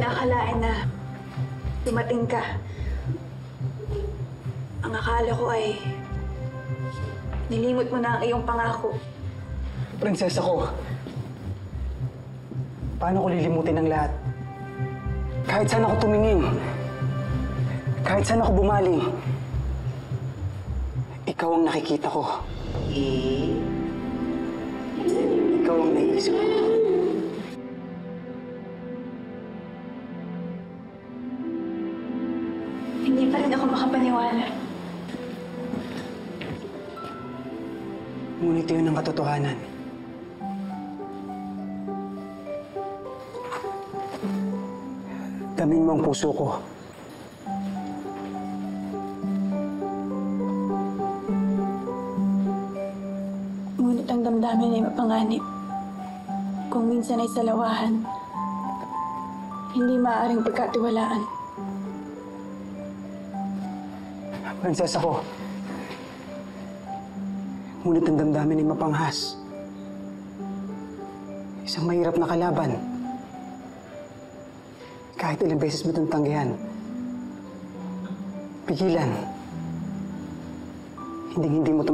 akalain na dumating ka. Ang akala ko ay nilimot mo na ang iyong pangako. Prinsesa ko, paano ko lilimutin ang lahat? Kahit saan ako tumingin, kahit saan ako bumaling, ikaw ang nakikita ko. Ikaw ang naiisip ko. Hindi pa rin ako makapaniwala. Ngunit yun ang katotohanan. Damin mo ang puso ko. Ngunit ang damdamin ay mapanganib. Kung minsan ay salawahan, hindi maaaring pagkatiwalaan. Prinsesa ko, ngunit ang damdamin ay mapanghas. Isang mahirap na kalaban. Kahit ilang beses mo itong tanggihan, pigilan. Hindi mo ito